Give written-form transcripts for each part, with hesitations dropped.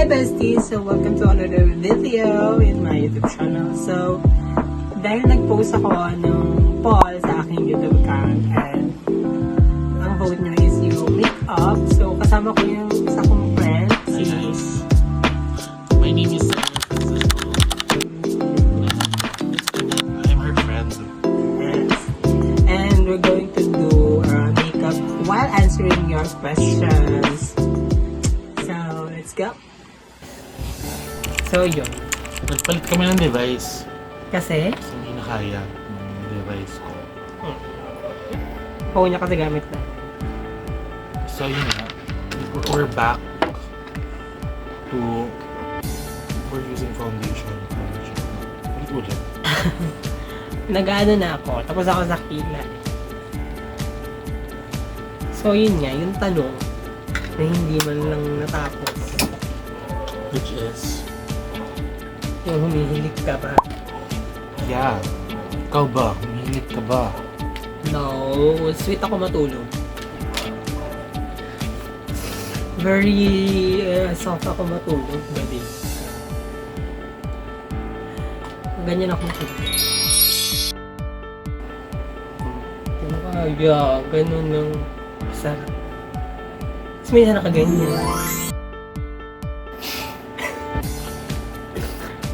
besties! So, welcome to another video in my YouTube channel. So, dahil nag-post ako ng poll sa aking YouTube account and ang vote nyo is yung makeup. So, kasama ko yung isa kong friend, si... My name is I'm her friend. Yes. And we're going to do makeup while answering your questions. So, let's go! So, yun. Nagpalit kami ng device. Kasi, Hindi na kaya yung device ko. phone niya kasi gamit na. So yun nga. We're back to we're using foundation. Ulit. Nag-ano na ako, tapos ako sa kilay. So, yun nga, yung tanong na hindi man lang natapos. Which is, Yung humihilig ka ba? yeah. Ikaw ba? Humihilig ka ba? No, sweet ako matulog. Very soft ako matulog, baby. Ganyan ako matulog. Yeah, ganun lang. Sarap. Tapos may nakaganyan.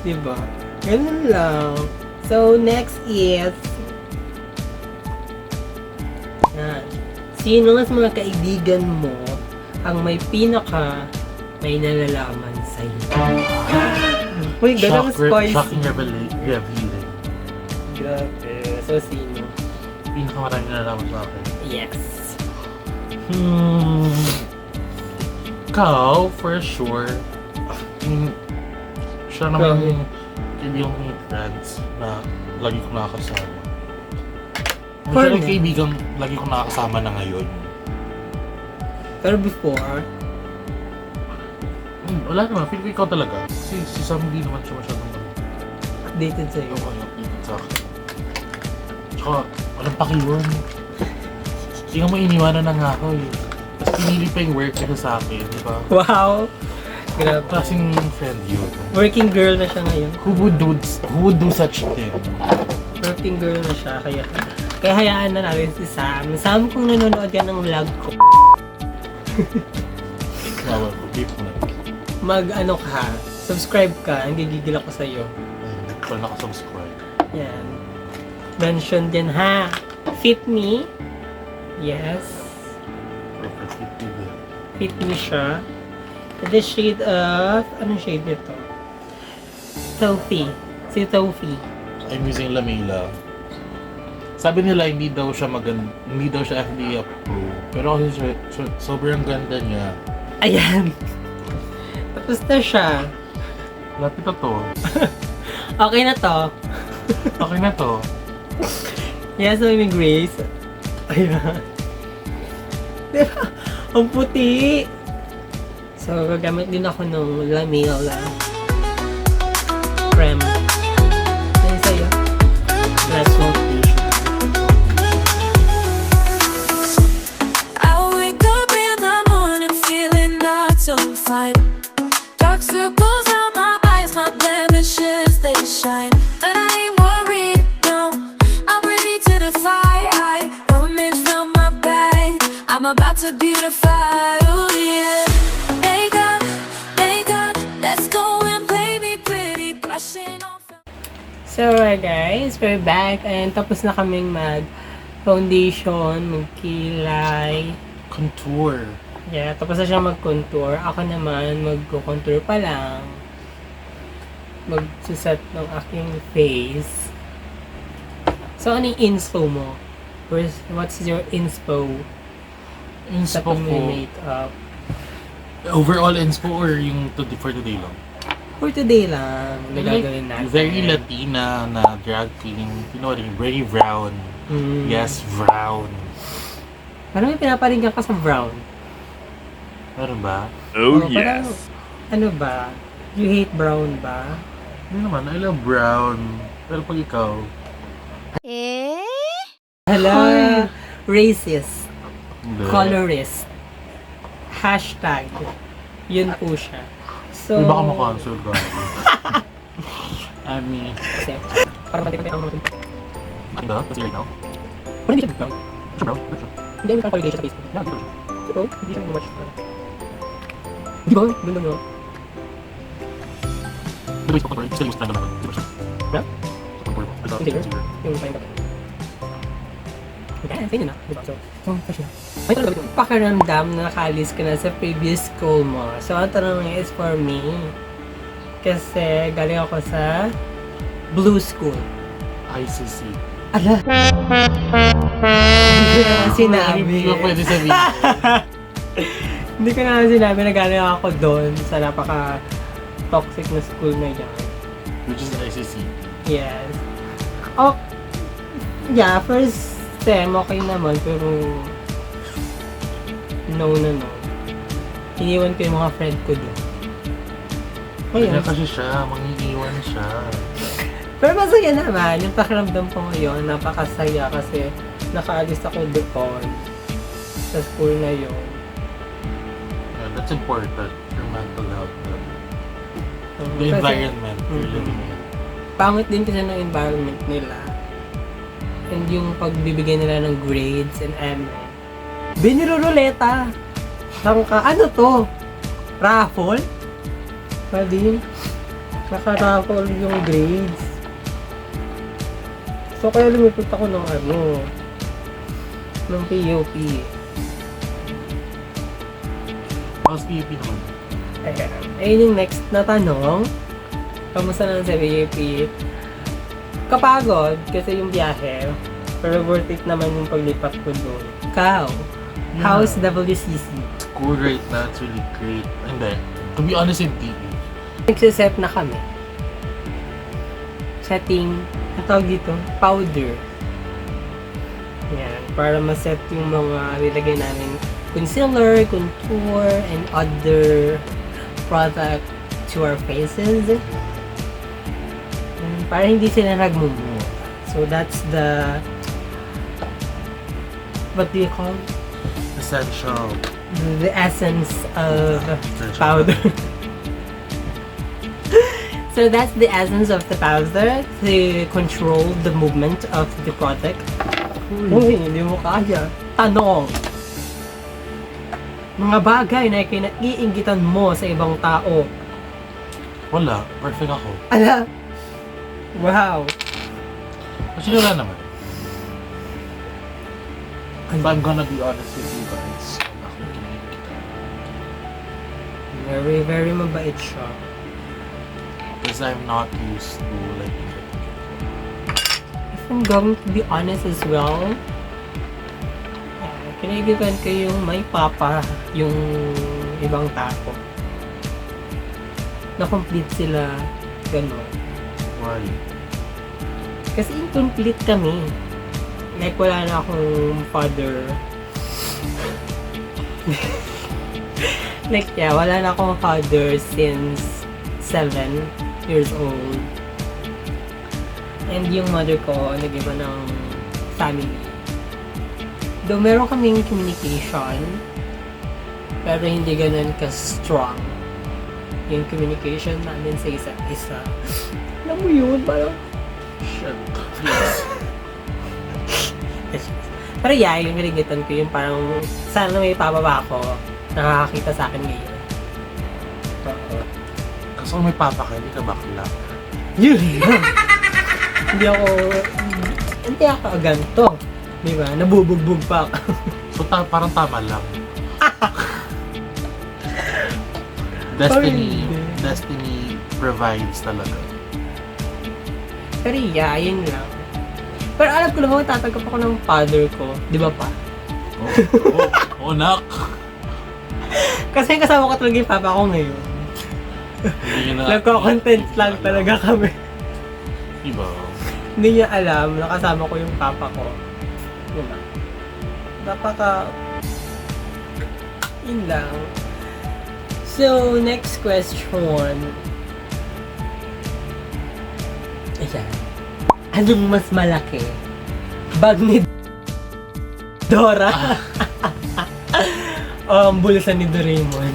Diba? Ganun lang. So, next is... Yan. Sino nga sa mga kaibigan mo ang may may nalalaman sa'yo? Uy, ganun spicy. Shocking revealing. Grabe. So, sino? Pinakamarami na nalaman sa akin. Yes. Ikaw, for sure. Siya naman yung kaibigan kong friends na lagi ko nakakasama. Siya yung kaibigang lagi ko nakakasama na ngayon. Pero before, Wala naman, feel ko ikaw talaga. Si Sam hindi naman siya masyadong updated sa'yo. yung updated sa akin. Tsaka, walang pakiwan. Hindi nga mo iniwanan na nga ako eh. Tapos pinili pa yung work niya sa akin, di ba? Wow! Grabe. Klaseng friend yun. Working girl na siya ngayon. Who would do such thing? Working girl na siya. Kaya hayaan na natin si Sam. Sam, kung nanonood yan ng vlog ko, Bawal ko, beep mo na. mag-ano ka, subscribe ka, hindi gigil ako sa'yo. Hindi ko pa nakasubscribe. Yan. Mention din ha. Fit me. Yes. Perfectly TV. Fit me siya. The shade of... Anong shade nito? Tofi. Si Tofi. I'm using Lamela. Sabi nila hindi daw siya hindi daw siya FDA approved. Pero kasi sobrang ganda niya. Ayan. Tapos na siya. Lapit na to. Okay na to. Okay na to. Yes, may Grace. Ayan. Diba? Ang puti. So, gagamit din ako ng Lamela Creme. Ano sa'yo? Last one. I wake up in the morning feeling not so fine. Dark circles out my eyes, my blemishes they shine. But I ain't worried, no. I'm ready to defy. Romance from my bag. I'm about to beautify. Oh yeah. Make up, let's go and play me pretty. Brushing off. So, guys, we're back and tapos na kaming mag-foundation, mag-kilay. Contour. Yeah, tapos na siya mag-contour. Ako naman, mag-contour pa lang. Magsuset ng aking face. So, ano yung inspo mo? What's your inspo? Sa Inspo ko. pag-makeup? Overall inspo or yung for today lang? For today lang, nagagawin natin. Very Latina na drag queen. You know what I mean? Very brown. Yes, brown. Parang may pinaparinggan ka sa brown. Meron ba? Oh, yes. Ano ba? You hate brown ba? Hindi naman. I love brown. Pero pag ikaw, Hala, racist, hindi. colorist, hashtag, yun po siya. So, Uy, baka makancel ka. Ami. Kasi, parang pati ang mga Ano ba? Kasi right now? Parang hindi siya biglang. Sure bro. Sure. Hindi, may parang correlation sa Facebook. Yeah, dito siya. So, hindi siya much. Di ba? Doon lang yun. The base contour, still use trend naman. Di ba siya? Yeah? Sa contour ko. Ito, Concealer? concealer. Yung fine ba? Okay, sa'yo na. Diba? So, fresh na. May talaga ito. Pakiramdam na nakaalis ka na sa previous school mo. So, ang tanong is for me. Kasi galing ako sa Blue School. ICC. Ala! Hindi ko na sinabi. Hindi ko pwede sabihin. Hindi ko na sinabi na galing ako doon sa napaka-toxic na school na yan. Which is ICC. Yes. Oh, yeah, first sem okay naman, pero no. Iniwan ko yung mga friend ko doon. Kaya Ayun. kasi siya, mangingiwan siya. Pero masaya naman, yung pakiramdam ko ngayon, napakasaya kasi nakaalis ako doon sa school na yun. Yeah, that's important. Your mental health. The Kasi, environment you're Mhm. living in. pangit din kasi ng environment nila. And yung pagbibigay nila ng grades and biniruleta. Ano to? Raffle? Pwede. Naka-raffle yung grades. So kaya lumipot ako ng ng PUP. How's PUP naman? Ayun yung next na tanong. Kamusta na sa PUP? Kapagod kasi yung biyahe. Pero worth it naman yung paglipat ko doon. Ikaw, how's WCC? School right now, it's really great. Hindi. To be honest, hindi. Nagsiset na kami. Setting, ang tawag dito, powder. Yan, para maset yung mga nilagay namin concealer, contour, and other product to our faces. Para hindi sila nagmumu. So that's the, what do you call it? Essential. The essence of Essential. powder. So that's the essence of the powder to control the movement of the product. Uy, hindi mo kaya. Tanong. Mga bagay na kinaiinggitan mo sa ibang tao. Wala. Perfect ako. Ala! Wow! Actually, wala naman. If I'm gonna be honest with you guys, ako kinikita. Very, very mabait siya. Because I'm not used to like If I'm going to be honest as well, kinigitan ko yung may papa yung ibang tao. Na-complete sila gano'n. why. Kasi incomplete kami. Like, wala na akong father. Like, yeah, wala na akong father since 7 years old. And yung mother ko, nag-iba ng family. Though meron kaming communication, pero hindi ganun ka-strong yung communication namin sa isa't isa. Alam mo yun, parang Shit. Please. pero yeah, yung kinigitan ko yung parang sana may pababa ako nakakakita sa akin ngayon. Oo. Kasi kung may papa ka, hindi ka bakla. Yun! hindi ako ganito. Di ba? Nabubugbog pa ako. So parang tama lang. Destiny provides talaga. Pero yeah, yun lang. Pero alam ko naman, tatanggap ako ng father ko. Di ba pa? Oh, nak! Kasi kasama ko talaga yung papa ko ngayon. Hindi na. Nagko-content lang talaga kami. Diba? Hindi niya alam na kasama ko yung papa ko. Diba? Yun lang. So, next question. Ayan. Anong mas malaki? Bag ni Dora? O ang bulsa ni Doraemon?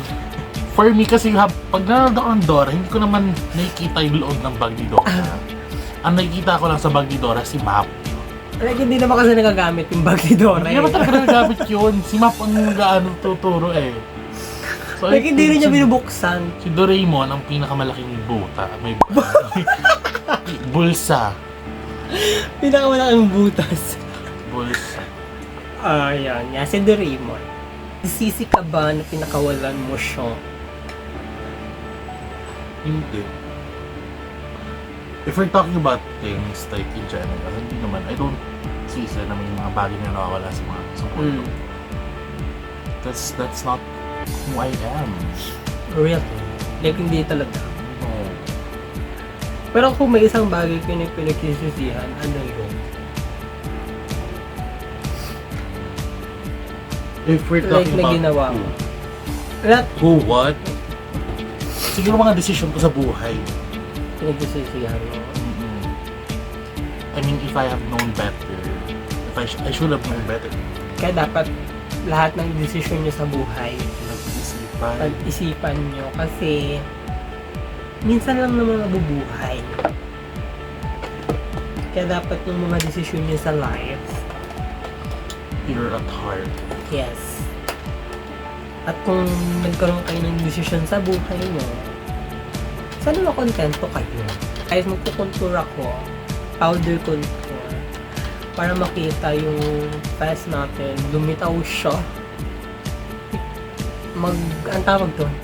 For me kasi pag nanonood ako ng Dora, hindi ko naman nakikita yung loob ng bag ni Dora. Ang nakikita ko lang sa bag ni Dora, si Map. Like, hindi naman kasi nagagamit yung bag ni Dora. Hindi naman talaga nagagamit yun. Si Map ang gaano tuturo eh. So, Like, I hindi rin think niya binubuksan. Si Doraemon ang pinakamalaking buta. May bulsa. Pinakamalaking butas. Bulsa. Ayan nga, si Doraemon. Sisi ka ba na pinakawalan mo siya? Hindi. If we're talking about things like in general, hindi naman, I don't see na may mga bagay na nakawala sa mga support. Mm. That's not who I am. Real. Like, hindi talaga. No. Pero kung may isang bagay ko na pinagsisisihan, ano yun? If we're Like, talking na about ginawa who, mo. Lahat who, what? Siguro mga decision ko sa buhay. pinagsisisihan mo. I mean, if I have known better, I should have known better. Kaya dapat lahat ng desisyon nyo sa buhay, Nag-isipan. pag-isipan nyo. Kasi, minsan lang naman mabubuhay. Kaya dapat yung mga desisyon nyo sa life, Pure at heart. yes. At kung nagkaroon kayo ng desisyon sa buhay nyo, sana makontento kayo. Kahit magkukontour ako, powder contour, para makita yung face natin, lumitaw siya. Ang tawag doon?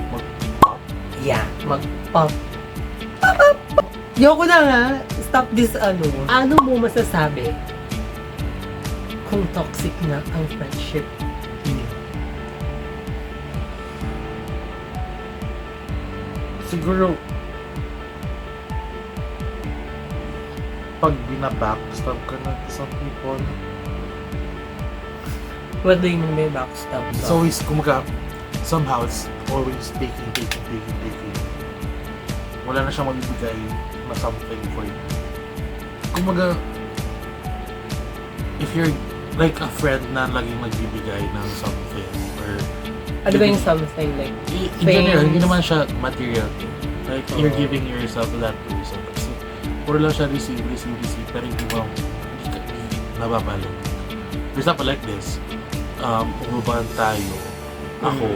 Mag-pop. Yeah, mag-pop. Yoko na nga, stop this ano. Ano mo masasabi kung toxic na ang friendship niyo? Siguro, pag binabackstab ka na sa people, What do you mean by backstab? it's always, kumaga, somehow, it's always taking. Wala na siyang magbibigay na something for you. Kumaga, if you're like a friend na laging nagbibigay ng something, or Ano ba yung something like? in general, hindi things? naman siya material thing. Like, you're giving yourself to that person. Kasi, puro lang siya receive, pero hindi ka nababalo. For example, like this, umubahan tayo, ako,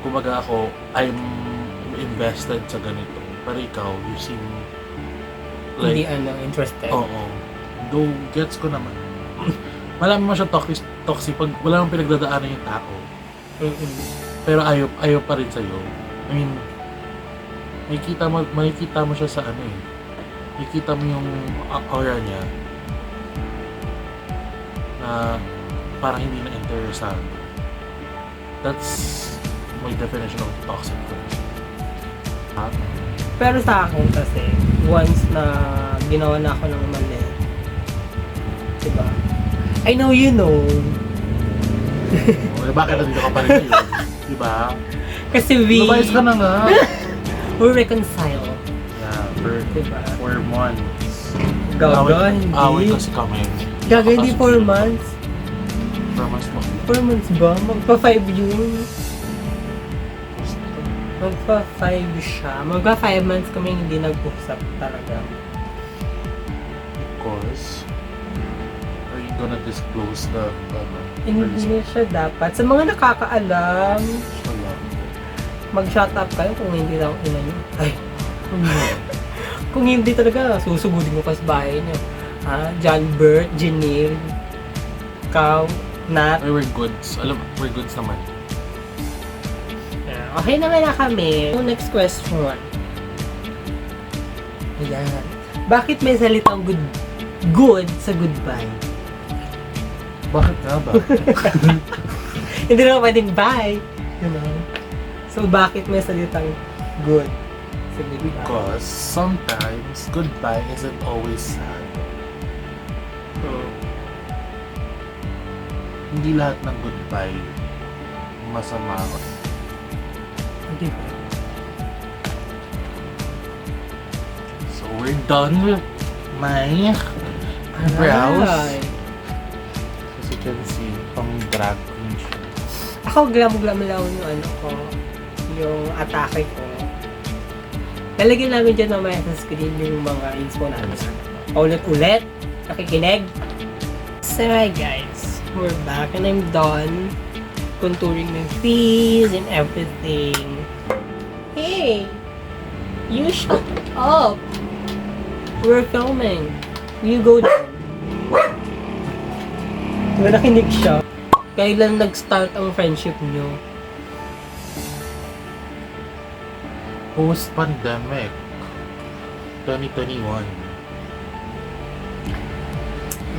kumbaga ako, I'm invested sa ganito. Pero ikaw, you seem Hindi like, interested. oo. Though, gets ko naman. Malami mo siya toxic pag wala nang pinagdadaanan yung tao. Mm-mm. Pero ayaw pa rin sa'yo. I mean, makikita mo siya sa ano eh. Makikita mo yung aura niya na parang hindi na interesado. That's my definition of toxic friendship. Pero sa akin kasi, once na ginawa na ako ng mali, diba? I know you know. Okay, bakit nandito ka pa rin ngayon? Diba? Kasi we Lumayas ka na nga. reconcile. Yeah, Diba? for months. Gaga, Away hindi. kasi kami. Gaga, hindi 4 months. 4 months mo. 4 months ba? Magpa-5 yun. Magpa-5 siya. Magpa-5 months kami hindi nag-usap talaga. Because, are you gonna disclose the Hindi siya dapat. Sa mga nakakaalam, mag-shut up kayo kung hindi lang ina nyo. Ay, kung hindi talaga, susugudin ko pa sa bahay nyo. John Bert, Janelle, Cow, Nat. Ay, we're goods. Alam, we're goods naman. Okay naman na kami. So, next question. Ayan. Bakit may salitang good sa goodbye? Bakit nga ba? Hindi naman pwedeng bye. Diba? So, bakit may salitang good sa goodbye? Because sometimes goodbye isn't always sad. Hindi lahat ng goodbye masama. Diba? So we're done with my brows. Aray. As you can see, pang drag queen siya. Ako Ako, glam-glam lang yung ano ko, yung atake ko. Lalagyan namin dyan mamaya sa screen yung mga inspo namin. Ulit-ulit, nakikinig. So, hi guys, we're back and I'm done contouring my face and everything. Hey, you shut up. We're filming. You go down. Diba nakinig siya? Kailan nag-start ang friendship nyo? Post-pandemic. 2021.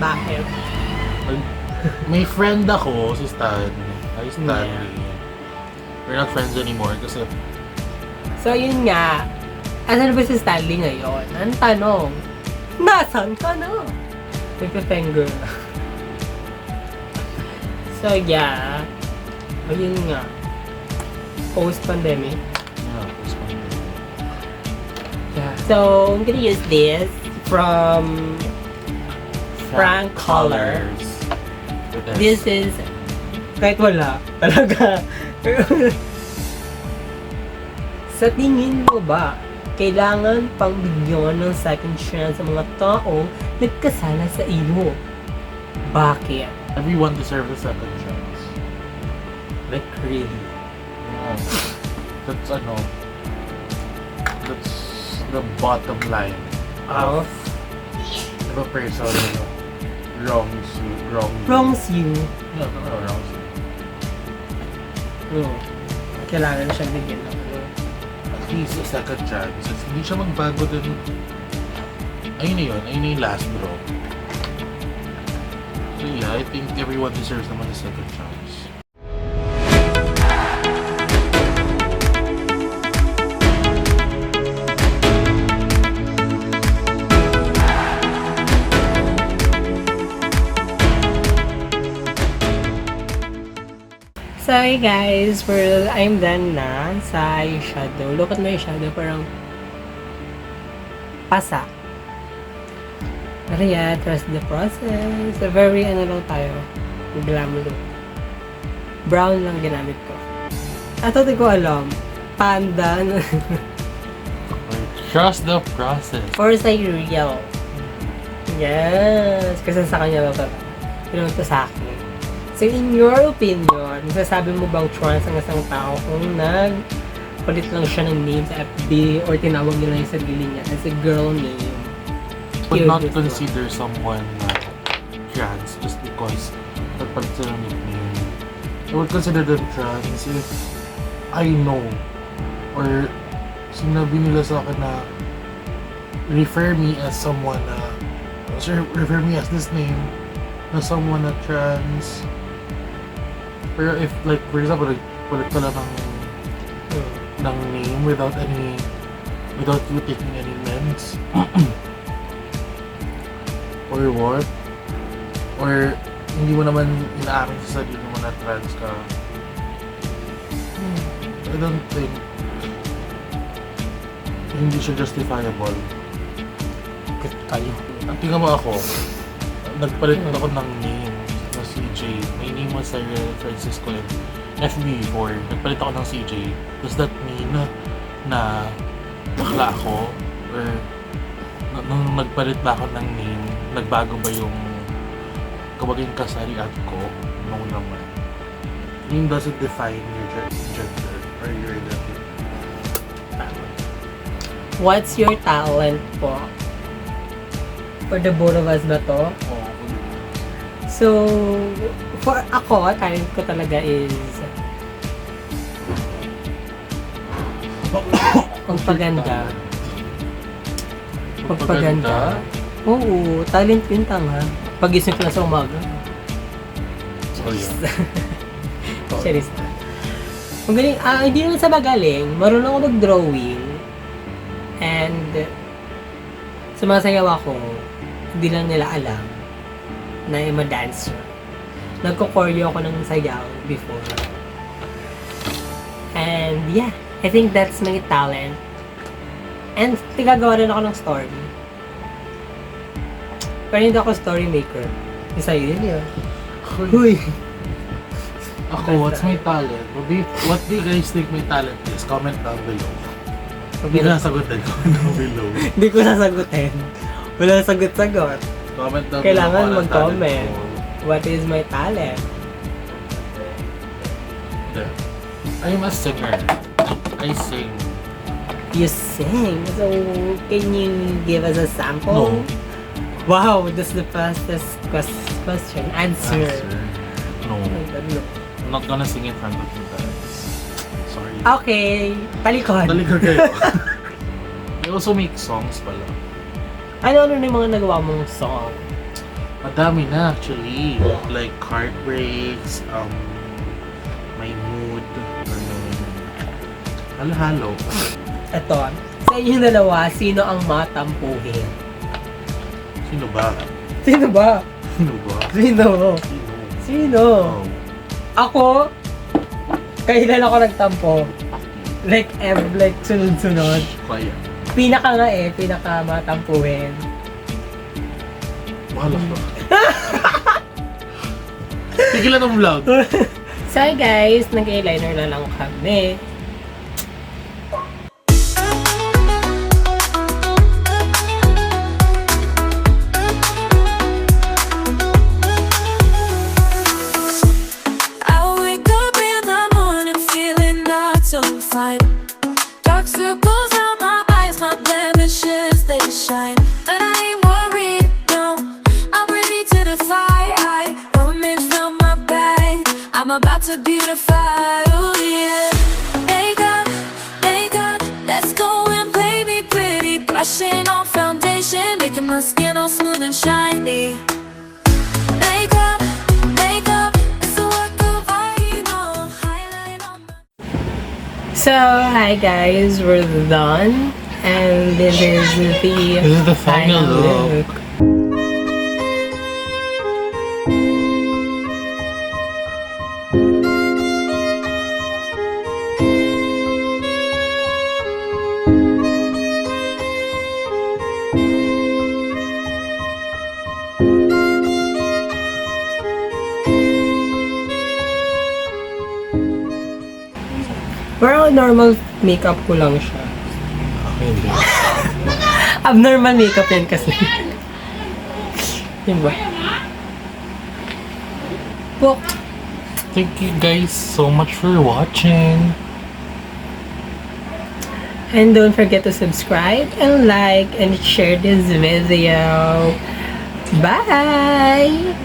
Bakit? May friend ako, si Stan. Hi, Stanley. We're not friends anymore kasi So, yun nga. Asan ba si Stanley ngayon? Ang tanong, nasan ka na? Nagpa-finger. So, yeah. Ayun nga. Post-pandemic. yeah, post-pandemic. Yeah. So, I'm gonna use this from Frank Colors. This is, kahit wala, talaga. Sa tingin mo ba, kailangan pang bigyan ng second chance sa mga taong nagkasala sa iyo? Bakit? Everyone deserves a second chance. Like, really? Yeah. That's that's the bottom line of if a person wrongs you. Wrongs you. No, wrongs you. Kailangan siyang bigyan ng ano. At least a second chance. At hindi siya magbago din. Ayun na yun. Ayun na yung last bro. So yeah, I think everyone deserves naman a second chance. So, hey guys, well, I'm done na sa eyeshadow. Look at my eyeshadow, parang pasa. Pero yeah, trust the process. So, very ano lang tayo, glam look. Brown lang ginamit ko. Ato, di ko alam. Panda. Trust the process. Forsyth Real. Yes! Kasi sa kanya lang talaga. Pinunta to sa akin. So, in your opinion, masasabi mo bang trans ang isang tao kung nagpalit lang siya ng name sa FB or tinawag nila yung sarili niya as a girl name? Would Cute not this consider someone trans just because nagpalit sila ng nickname. I would consider them trans if I know or sinabi nila sa akin na refer me as someone na refer me as this name na someone na trans. Pero if like for example palit ka lang ng name without you taking any meds or what, or hindi mo naman inaamin sa sarili mo na trans ka, I don't think hindi siya justifiable. Kayo. Ang tingnan mo ako, nagpalit ako ng name na CJ. My name was Cyril Francisco and FB before. Nagpalit ako ng CJ. Does that mean na bakla ako? Or nung nagpalit ba ako ng name, nagbago ba yung kabaging kasarian ko? No naman. Name doesn't define your gender or your identity. What's your talent po? For the both of us ba to? So, for ako, talent ko talaga is pagpaganda. Pagpaganda? Oo, talent yun tanga. Pag-isip ko na sa umaga. Oh yeah. Charis. Ang galing, hindi naman sa magaling. Marunong ako mag-drawing. And sumasayaw ako. Hindi lang nila alam na I'm a dancer. Nagko-choreo ako ng sayaw before. And yeah, I think that's my talent. And tigagawa rin ako ng story. Pero hindi ako story maker. Isa yun yun. Huy! Ako, what's my talent? What do you guys think my talent is? Comment down below. Hindi ko nasagutin. Comment down below. Hindi ko sasagutin. Wala sagot-sagot. Comment down Kailangan below. mag-comment. What is my talent? I'm a singer. I sing. You sing. So, can you give us a sample? No. Wow, that's the fastest question. Answer. No. I don't know. I'm not gonna sing in front of you guys. Sorry. Okay, talikod. Talikod kayo. I also make songs pala. Ano na yung mga nagawa mong song? Madami na actually. Like Heartbreaks, My Mood, halo-halo. Ito, sa inyong dalawa, sino ang matampuhin? Sino ba? Sino ba? Sino ba? Sino? Sino? Sino? Oh. Ako, kailan ako nagtampo? Like, sunod-sunod. Kaya. Pinaka matampuhin. Bahala ka. Tigilan ang vlog. So hi guys, nag-eyeliner na lang kami. I wake up in the morning feeling not so fine. Dark circles out my eyes, my blemishes they shine. But I ain't worried, no. I'm ready to defy. Romance fill my bag. I'm about to beautify. Oh yeah. Make up, let's go and play me pretty. Brushing on foundation, making my skin all smooth and shiny. Make up, it's a work of art, you know. Highlight on my So hi guys, we're done. And this is the final look. Parang normal makeup ko lang siya. Hindi. Abnormal makeup yan kasi. Diba? Well, Thank you guys so much for watching. and don't forget to subscribe and like and share this video. Bye!